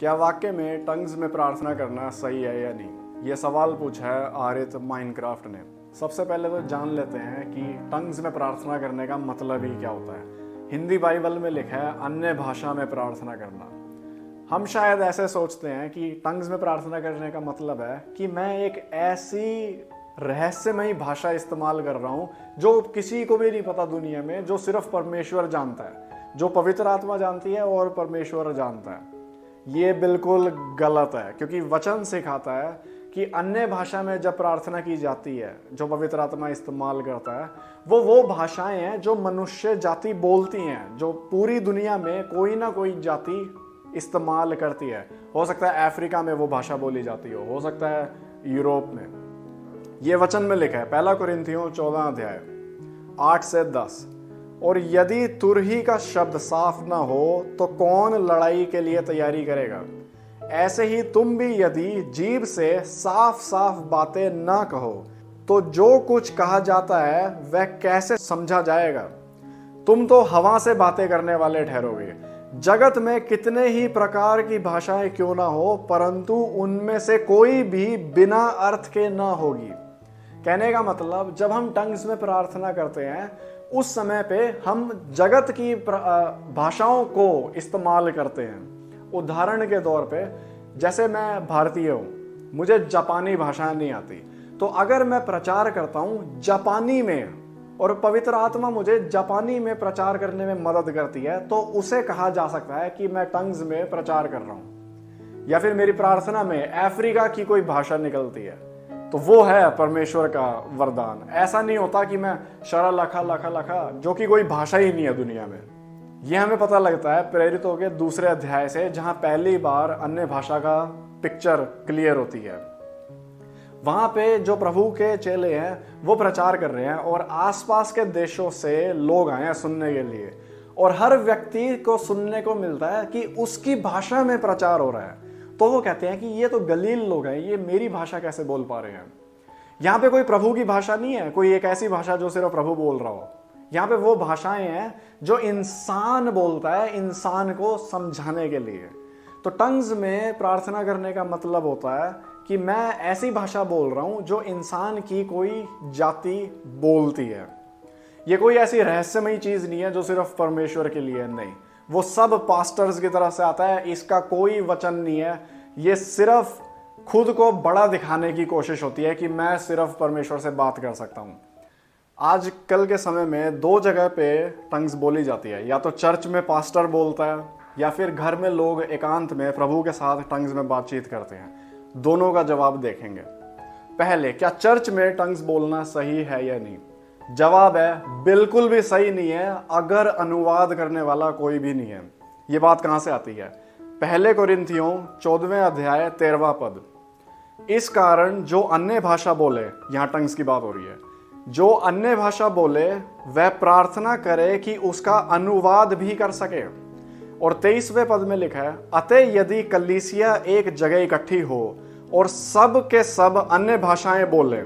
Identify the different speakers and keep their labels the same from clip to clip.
Speaker 1: क्या वाकई में टंग्स में प्रार्थना करना सही है या नहीं? ये सवाल पूछा है आरित माइनक्राफ्ट ने। सबसे पहले तो जान लेते हैं कि टंग्स में प्रार्थना करने का मतलब ही क्या होता है। हिंदी बाइबल में लिखा है अन्य भाषा में प्रार्थना करना। हम शायद ऐसे सोचते हैं कि टंग्स में प्रार्थना करने का मतलब है कि मैं एक ऐसी रहस्यमयी भाषा इस्तेमाल कर रहा हूँ जो किसी को भी नहीं पता दुनिया में, जो सिर्फ परमेश्वर जानता है, जो पवित्र आत्मा जानती है और परमेश्वर जानता है। ये बिल्कुल गलत है, क्योंकि वचन सिखाता है कि अन्य भाषा में जब प्रार्थना की जाती है जो पवित्र आत्मा इस्तेमाल करता है वो भाषाएं हैं जो मनुष्य जाति बोलती हैं, जो पूरी दुनिया में कोई ना कोई जाति इस्तेमाल करती है। हो सकता है अफ्रीका में वो भाषा बोली जाती हो सकता है यूरोप में। ये वचन में लिखा है 1 कुरिन्थियों 14 अध्याय 8 से 10। और यदि तुरही का शब्द साफ ना हो तो कौन लड़ाई के लिए तैयारी करेगा? ऐसे ही तुम भी यदि जीभ से साफ साफ बातें ना कहो तो जो कुछ कहा जाता है वह कैसे समझा जाएगा? तुम तो हवा से बातें करने वाले ठहरोगे। जगत में कितने ही प्रकार की भाषाएं क्यों ना हो, परंतु उनमें से कोई भी बिना अर्थ के ना होगी। कहने का मतलब, जब हम टंग्स में प्रार्थना करते हैं उस समय पे हम जगत की भाषाओं को इस्तेमाल करते हैं। उदाहरण के तौर पे, जैसे मैं भारतीय हूँ, मुझे जापानी भाषा नहीं आती, तो अगर मैं प्रचार करता हूँ जापानी में और पवित्र आत्मा मुझे जापानी में प्रचार करने में मदद करती है, तो उसे कहा जा सकता है कि मैं टंग्स में प्रचार कर रहा हूँ। या फिर मेरी प्रार्थना में अफ्रीका की कोई भाषा निकलती है तो वो है परमेश्वर का वरदान। ऐसा नहीं होता कि मैं शरा लखा लखा लखा, जो कि कोई भाषा ही नहीं है दुनिया में। यह हमें पता लगता है प्रेरितों के 2 अध्याय से, जहां पहली बार अन्य भाषा का पिक्चर क्लियर होती है। वहां पे जो प्रभु के चेले हैं वो प्रचार कर रहे हैं और आसपास के देशों से लोग आए हैं सुनने के लिए, और हर व्यक्ति को सुनने को मिलता है कि उसकी भाषा में प्रचार हो रहा है। तो वो कहते हैं कि ये तो गलील लोग हैं, ये मेरी भाषा कैसे बोल पा रहे हैं? यहाँ पे कोई प्रभु की भाषा नहीं है, कोई एक ऐसी भाषा जो सिर्फ प्रभु बोल रहा हो। यहाँ पे वो भाषाएं हैं जो इंसान बोलता है इंसान को समझाने के लिए। तो टंग्स में प्रार्थना करने का मतलब होता है कि मैं ऐसी भाषा बोल रहा हूं जो इंसान की कोई जाति बोलती है। ये कोई ऐसी रहस्यमयी चीज नहीं है जो सिर्फ परमेश्वर के लिए, नहीं, वो सब पास्टर्स की तरफ से आता है। इसका कोई वचन नहीं है, ये सिर्फ खुद को बड़ा दिखाने की कोशिश होती है कि मैं सिर्फ परमेश्वर से बात कर सकता हूं। आज कल के समय में 2 जगह पे टंग्स बोली जाती है, या तो चर्च में पास्टर बोलता है या फिर घर में लोग एकांत में प्रभु के साथ टंग्स में बातचीत करते हैं। दोनों का जवाब देखेंगे। पहले, क्या चर्च में टंग्स बोलना सही है या नहीं? जवाब है बिल्कुल भी सही नहीं है, अगर अनुवाद करने वाला कोई भी नहीं है। ये बात कहां से आती है? 1 कुरिन्थियों 14 अध्याय 13 पद। इस कारण जो अन्य भाषा बोले, यहां टंग्स की बात हो रही है, जो अन्य भाषा बोले वह प्रार्थना करे कि उसका अनुवाद भी कर सके। और 23वें पद में लिखा है, अतः यदि कलीसिया एक जगह इकट्ठी हो और सब के सब अन्य भाषाएं बोले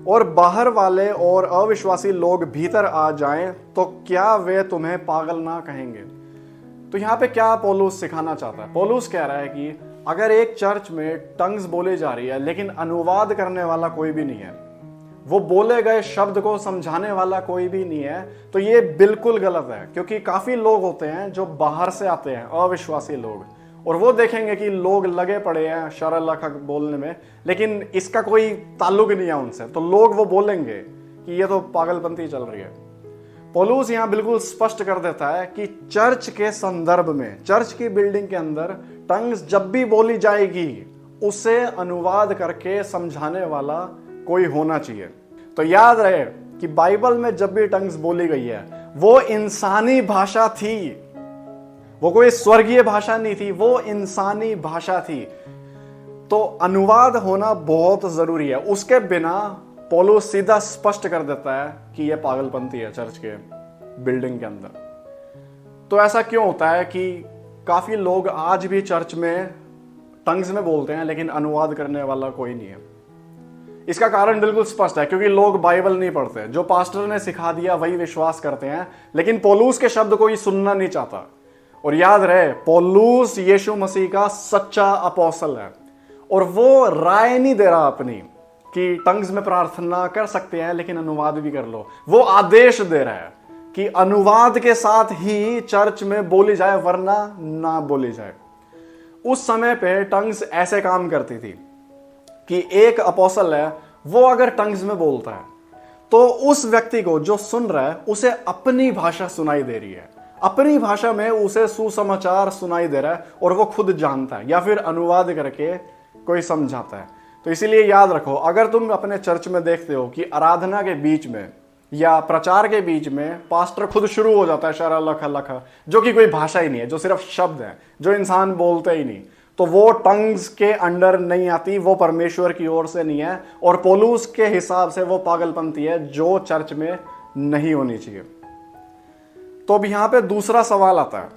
Speaker 1: और बाहर वाले और अविश्वासी लोग भीतर आ जाएं, तो क्या वे तुम्हें पागल ना कहेंगे? तो यहाँ पे क्या पौलुस सिखाना चाहता है? पौलुस कह रहा है कि अगर एक चर्च में टंग्स बोली जा रही है लेकिन अनुवाद करने वाला कोई भी नहीं है, वो बोले गए शब्द को समझाने वाला कोई भी नहीं है, तो ये बिल्कुल गलत है। क्योंकि काफी लोग होते हैं जो बाहर से आते हैं, अविश्वासी लोग, और वो देखेंगे कि लोग लगे पड़े हैं शरल बोलने में, लेकिन इसका कोई ताल्लुक नहीं है उनसे, तो लोग वो बोलेंगे कि ये तो पागलपंती चल रही है। पौलुस यहाँ बिल्कुल स्पष्ट कर देता है कि चर्च के संदर्भ में, चर्च की बिल्डिंग के अंदर टंग्स जब भी बोली जाएगी उसे अनुवाद करके समझाने वाला कोई होना चाहिए। तो याद रहे कि बाइबल में जब भी टंग्स बोली गई है वो इंसानी भाषा थी, वो कोई स्वर्गीय भाषा नहीं थी, वो इंसानी भाषा थी। तो अनुवाद होना बहुत जरूरी है। उसके बिना पौलुस सीधा स्पष्ट कर देता है कि यह पागलपंती है चर्च के बिल्डिंग के अंदर। तो ऐसा क्यों होता है कि काफी लोग आज भी चर्च में टंग्स में बोलते हैं लेकिन अनुवाद करने वाला कोई नहीं है? इसका कारण बिल्कुल स्पष्ट है, क्योंकि लोग बाइबल नहीं पढ़ते। जो पास्टर ने सिखा दिया वही विश्वास करते हैं, लेकिन पौलुस के शब्द कोई सुनना नहीं चाहता। और याद रहे, पौलुस यीशु मसीह का सच्चा अपोस्तल है और वो राय नहीं दे रहा अपनी कि टंग्स में प्रार्थना कर सकते हैं लेकिन अनुवाद भी कर लो। वो आदेश दे रहा है कि अनुवाद के साथ ही चर्च में बोली जाए वरना ना बोली जाए। उस समय पे टंग्स ऐसे काम करती थी कि एक अपोस्तल है, वो अगर टंग्स में बोलता है तो उस व्यक्ति को जो सुन रहा है उसे अपनी भाषा सुनाई दे रही है, अपनी भाषा में उसे सुसमाचार सुनाई दे रहा है और वो खुद जानता है या फिर अनुवाद करके कोई समझाता है। तो इसीलिए याद रखो, अगर तुम अपने चर्च में देखते हो कि आराधना के बीच में या प्रचार के बीच में पास्टर खुद शुरू हो जाता है शरा लखा लखा, जो कि कोई भाषा ही नहीं है, जो सिर्फ शब्द है जो इंसान बोलते ही नहीं, तो वो टंग्स के अंडर नहीं आती, वो परमेश्वर की ओर से नहीं है और पौलुस के हिसाब से वो पागलपंती है जो चर्च में नहीं होनी चाहिए। तो अब यहां पे दूसरा सवाल आता है,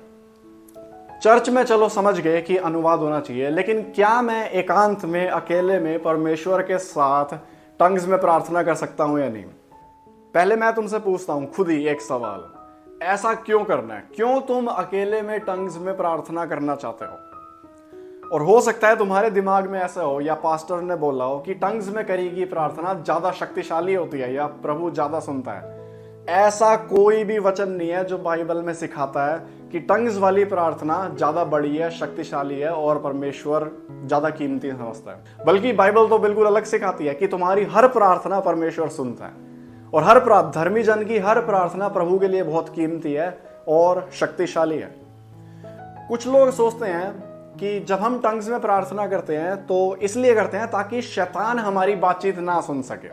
Speaker 1: चर्च में चलो समझ गए कि अनुवाद होना चाहिए, लेकिन क्या मैं एकांत में अकेले में परमेश्वर के साथ टंग्स में प्रार्थना कर सकता हूं या नहीं? पहले मैं तुमसे पूछता हूं खुद ही एक सवाल, ऐसा क्यों करना है? क्यों तुम अकेले में टंग्स में प्रार्थना करना चाहते हो? और हो सकता है तुम्हारे दिमाग में ऐसा हो या पास्टर ने बोला हो कि टंग्स में करी गई प्रार्थना ज्यादा शक्तिशाली होती है या प्रभु ज्यादा सुनता है। ऐसा कोई भी वचन नहीं है जो बाइबल में सिखाता है कि टंग्स वाली प्रार्थना ज्यादा बड़ी है, शक्तिशाली है और परमेश्वर ज्यादा कीमती समझता है। बल्कि बाइबल तो बिल्कुल अलग सिखाती है कि तुम्हारी हर प्रार्थना परमेश्वर सुनता है और हर धर्मी जन की हर प्रार्थना प्रभु के लिए बहुत कीमती है और शक्तिशाली है। कुछ लोग सोचते हैं कि जब हम टंग्स में प्रार्थना करते हैं तो इसलिए करते हैं ताकि शैतान हमारी बातचीत ना सुन सके,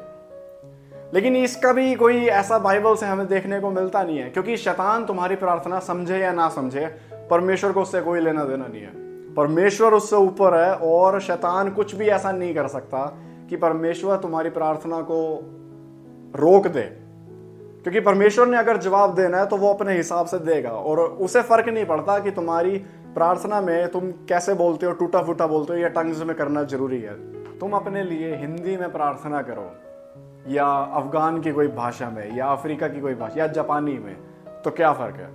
Speaker 1: लेकिन इसका भी कोई ऐसा बाइबल से हमें देखने को मिलता नहीं है, क्योंकि शैतान तुम्हारी प्रार्थना समझे या ना समझे, परमेश्वर को उससे कोई लेना देना नहीं है। परमेश्वर उससे ऊपर है और शैतान कुछ भी ऐसा नहीं कर सकता कि परमेश्वर तुम्हारी प्रार्थना को रोक दे, क्योंकि परमेश्वर ने अगर जवाब देना है तो वो अपने हिसाब से देगा और उसे फर्क नहीं पड़ता कि तुम्हारी प्रार्थना में तुम कैसे बोलते हो, टूटा फूटा बोलते हो या टंग्स में करना जरूरी है। तुम अपने लिए हिंदी में प्रार्थना करो या अफगान की कोई भाषा में या अफ्रीका की कोई भाषा या जापानी में, तो क्या फर्क है?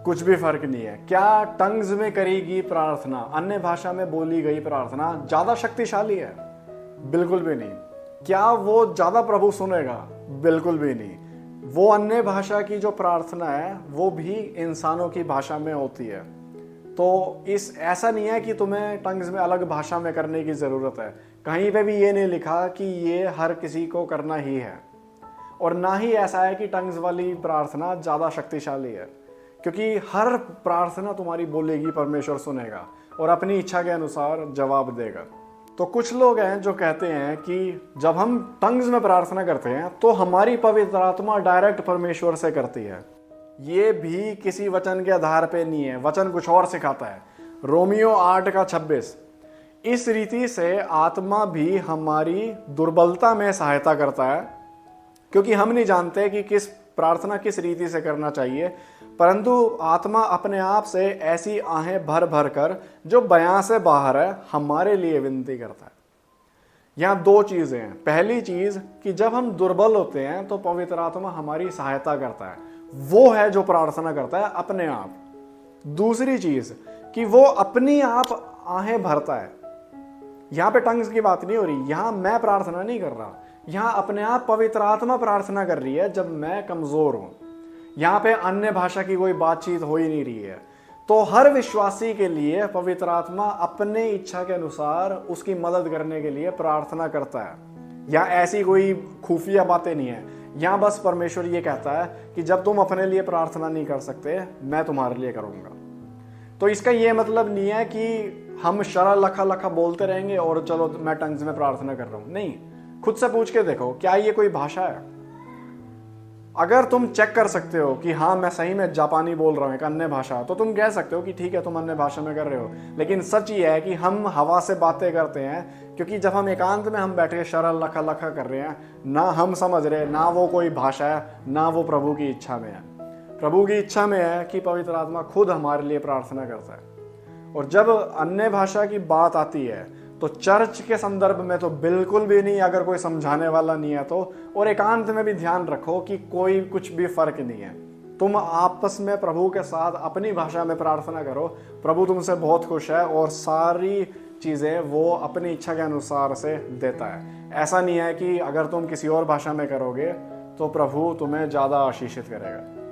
Speaker 1: कुछ भी फर्क नहीं है। क्या टंग्स में करी गई प्रार्थना, अन्य भाषा में बोली गई प्रार्थना ज्यादा शक्तिशाली है? बिल्कुल भी नहीं। क्या वो ज्यादा प्रभु सुनेगा? बिल्कुल भी नहीं। वो अन्य भाषा की जो प्रार्थना है वो भी इंसानों की भाषा में होती है। तो ऐसा नहीं है कि तुम्हें टंग्स में अलग भाषा में करने की जरूरत है। कहीं पे भी ये नहीं लिखा कि ये हर किसी को करना ही है, और ना ही ऐसा है कि टंग्स वाली प्रार्थना ज्यादा शक्तिशाली है, क्योंकि हर प्रार्थना तुम्हारी बोलेगी परमेश्वर सुनेगा और अपनी इच्छा के अनुसार जवाब देगा। तो कुछ लोग हैं जो कहते हैं कि जब हम टंग्स में प्रार्थना करते हैं तो हमारी पवित्र आत्मा डायरेक्ट परमेश्वर से करती है। ये भी किसी वचन के आधार पे नहीं है, वचन कुछ और सिखाता है। रोमियो 8:26, इस रीति से आत्मा भी हमारी दुर्बलता में सहायता करता है, क्योंकि हम नहीं जानते कि किस प्रार्थना किस रीति से करना चाहिए, परंतु आत्मा अपने आप से ऐसी आहें भर भर कर जो बयां से बाहर है हमारे लिए विनती करता है। यहाँ दो चीजें हैं। पहली चीज कि जब हम दुर्बल होते हैं तो पवित्र आत्मा हमारी सहायता करता है, वो है जो प्रार्थना करता है अपने आप। दूसरी चीज कि वो अपनी आप आहें भरता है। यहाँ पे टंग्स की बात नहीं हो रही, यहाँ मैं प्रार्थना नहीं कर रहा, यहाँ अपने आप पवित्र आत्मा प्रार्थना कर रही है जब मैं कमजोर हूं। यहाँ पे अन्य भाषा की कोई बातचीत हो ही नहीं रही है। तो हर विश्वासी के लिए पवित्र आत्मा अपने इच्छा के अनुसार उसकी मदद करने के लिए प्रार्थना करता है। यहाँ ऐसी कोई खुफिया बातें नहीं है। यहाँ बस परमेश्वर ये कहता है कि जब तुम अपने लिए प्रार्थना नहीं कर सकते, मैं तुम्हारे लिए करूंगा। तो इसका ये मतलब नहीं है कि हम शरा लखा लखा बोलते रहेंगे और चलो मैं टंग्स में प्रार्थना कर रहा हूं। नहीं, खुद से पूछ के देखो, क्या ये कोई भाषा है? अगर तुम चेक कर सकते हो कि हाँ मैं सही में जापानी बोल रहा हूँ, एक अन्य भाषा, तो तुम कह सकते हो कि ठीक है तुम अन्य भाषा में कर रहे हो। लेकिन सच ये है कि हम हवा से बातें करते हैं, क्योंकि जब हम एकांत में हम बैठे शरा लखा लखा कर रहे हैं, ना हम समझ रहे, ना वो कोई भाषा है, ना वो प्रभु की इच्छा में है। प्रभु की इच्छा में है कि पवित्र आत्मा खुद हमारे लिए प्रार्थना करता है। और जब अन्य भाषा की बात आती है तो चर्च के संदर्भ में तो बिल्कुल भी नहीं, अगर कोई समझाने वाला नहीं है तो। और एकांत में भी ध्यान रखो कि कोई कुछ भी फर्क नहीं है। तुम आपस में प्रभु के साथ अपनी भाषा में प्रार्थना करो, प्रभु तुमसे बहुत खुश है और सारी चीज़ें वो अपनी इच्छा के अनुसार से देता है। ऐसा नहीं है कि अगर तुम किसी और भाषा में करोगे तो प्रभु तुम्हें ज़्यादा आशीषित करेगा।